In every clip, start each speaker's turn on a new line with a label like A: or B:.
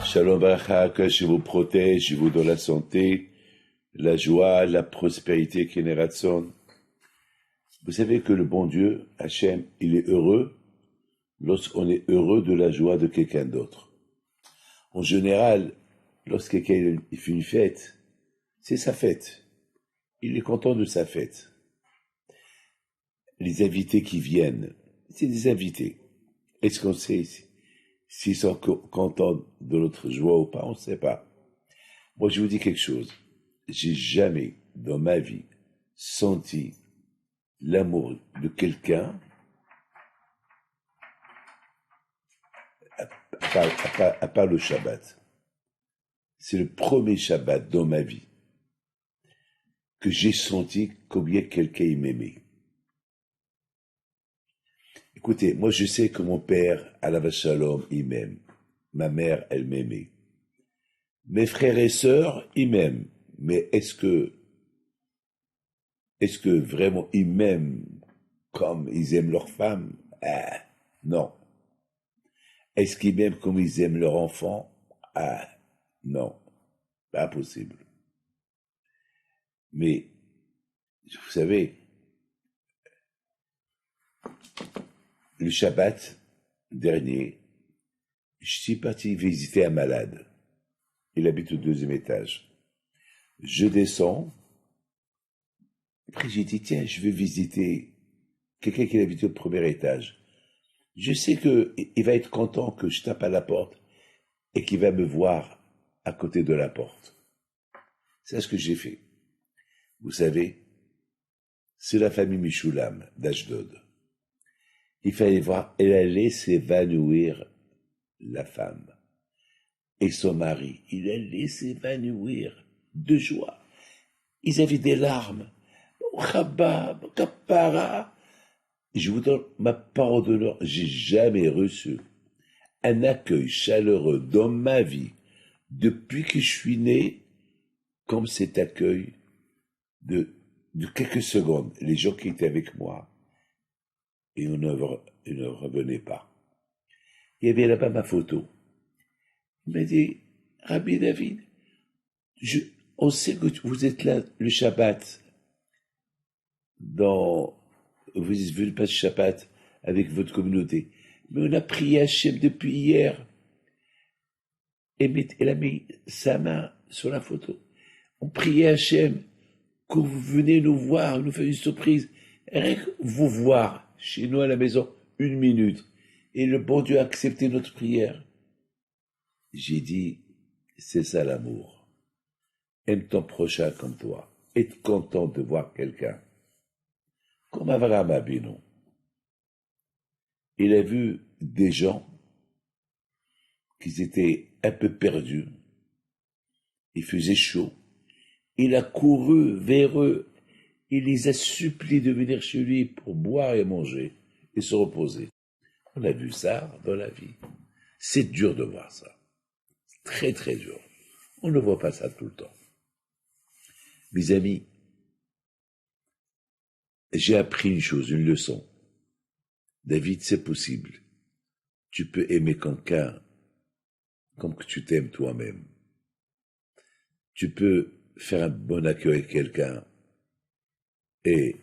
A: Shalom Baracha, que je vous protège, je vous donne la santé, la joie, la prospérité, Keneratson. Vous savez que le bon Dieu, Hachem, il est heureux lorsqu'on est heureux de la joie de quelqu'un d'autre. En général, lorsque quelqu'un fait une fête, c'est sa fête. Il est content de sa fête. Les invités qui viennent, c'est des invités. Est-ce qu'on sait s'ils sont contents de notre joie ou pas? On ne sait pas. Moi, je vous dis quelque chose. J'ai jamais, dans ma vie, senti l'amour de quelqu'un à part le Shabbat. C'est le premier Shabbat dans ma vie que j'ai senti combien quelqu'un m'aimait. Écoutez, moi je sais que mon père, Alav Shalom, il m'aime. Ma mère, elle m'aimait. Mes frères et sœurs, ils m'aiment. Mais est-ce que vraiment ils m'aiment comme ils aiment leurs femmes? Ah, non. Est-ce qu'ils m'aiment comme ils aiment leurs enfants? Ah, non. Pas possible. Mais, vous savez, le Shabbat dernier, je suis parti visiter un malade. Il habite au 2e étage. Je descends. Après, j'ai dit, tiens, je vais visiter quelqu'un qui habite au 1er étage. Je sais qu'il va être content que je tape à la porte et qu'il va me voir à côté de la porte. C'est ce que j'ai fait. Vous savez, c'est la famille Mishulam d'Ashdod. Il fallait voir, elle allait s'évanouir, la femme. Et son mari, il allait s'évanouir de joie. Ils avaient des larmes. Chabab, Kapara. Je vous donne ma parole d'honneur, j'ai jamais reçu un accueil chaleureux dans ma vie, depuis que je suis né, comme cet accueil de quelques secondes. Les gens qui étaient avec moi, et on ne revenait pas. Il y avait là-bas ma photo. Il m'a dit, Rabbi David, on sait que vous êtes là le Shabbat, vous êtes venu passer Shabbat avec votre communauté. Mais on a prié Hachem depuis hier. Et elle a mis sa main sur la photo. On priait Hachem que vous venez nous voir, nous faire une surprise. Rien que vous voir chez nous à la maison, 1 minute. Et le bon Dieu a accepté notre prière. J'ai dit, c'est ça l'amour. Aime ton prochain comme toi. Être content de voir quelqu'un. Comme Avraham Avinu. Il a vu des gens qui étaient un peu perdus. Il faisait chaud. Il a couru vers eux. Il les a suppliés de venir chez lui pour boire et manger et se reposer. On a vu ça dans la vie. C'est dur de voir ça. Très très dur. On ne voit pas ça tout le temps. Mes amis, j'ai appris une chose, une leçon. David, c'est possible. Tu peux aimer quelqu'un comme que tu t'aimes toi-même. Tu peux faire un bon accueil avec quelqu'un et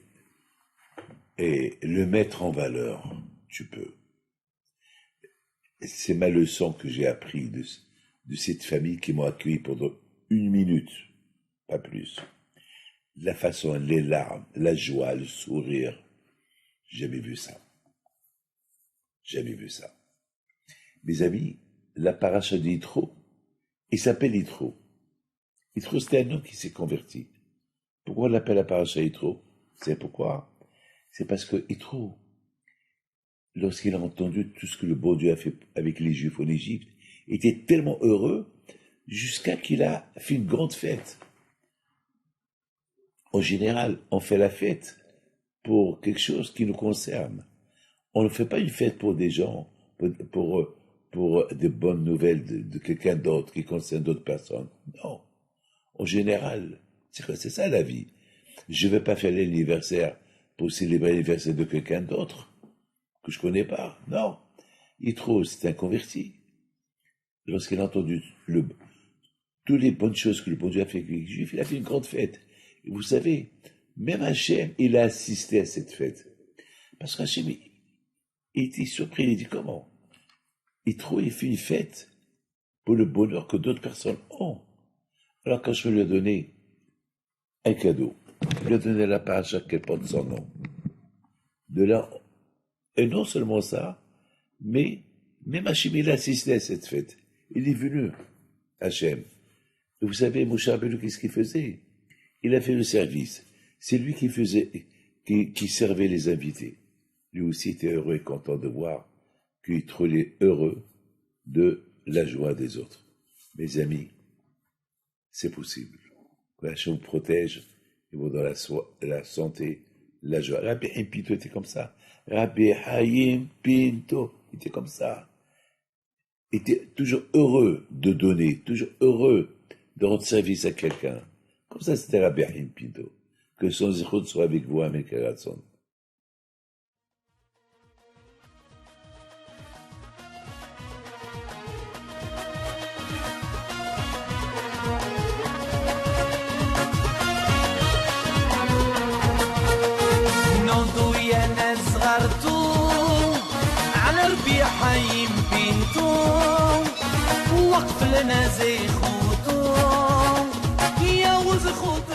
A: le mettre en valeur. Tu peux. C'est ma leçon que j'ai appris de cette famille qui m'a accueilli pendant 1 minute, pas plus. La façon, les larmes, la joie, le sourire, jamais vu ça. Jamais vu ça. Mes amis, la paracha d'Yitro, il s'appelle Yitro. Yitro, c'était un homme qui s'est converti. Pourquoi on l'appelle la paracha Yitro? C'est pourquoi? C'est parce que Yitro, lorsqu'il a entendu tout ce que le bon Dieu a fait avec les Juifs en Égypte, était tellement heureux jusqu'à qu'il a fait une grande fête. En général, on fait la fête pour quelque chose qui nous concerne. On ne fait pas une fête pour des gens, pour de bonnes nouvelles de quelqu'un d'autre qui concerne d'autres personnes. Non. En général, c'est ça la vie. Je ne vais pas faire l'anniversaire pour célébrer l'anniversaire de quelqu'un d'autre que je connais pas. Non. Yitro, c'est un converti. lorsqu'il a entendu toutes les bonnes choses que le bon Dieu a fait avec les Juifs, il a fait une grande fête. Et vous savez, même Hachem, il a assisté à cette fête. Parce qu'Hachem, il était surpris, il dit comment? Il fait une fête pour le bonheur que d'autres personnes ont. Alors quand je lui ai donné un cadeau, il lui a donné la page à qu'elle porte son nom. De là, et non seulement ça, mais même Hachem, il a assisté à cette fête. Il est venu, Hachem. Et vous savez, Moshe Rabbeinu, qu'est-ce qu'il faisait? Il a fait le service. C'est lui qui servait les invités. Lui aussi était heureux et content de voir qu'il trouvait heureux de la joie des autres. Mes amis, c'est possible. Que Hachem vous protège et vous donne la santé, la joie. Rabbi Haim Pinto était comme ça. Rabbi Haim Pinto était comme ça. Il était toujours heureux de donner, toujours heureux de rendre service à quelqu'un. Comme ça, c'était Rabbi Haim Pinto. Que son zichut soit avec vous, Amen Karatson.
B: حي بنتو وقف لنا زي خوتو يا وز خوتو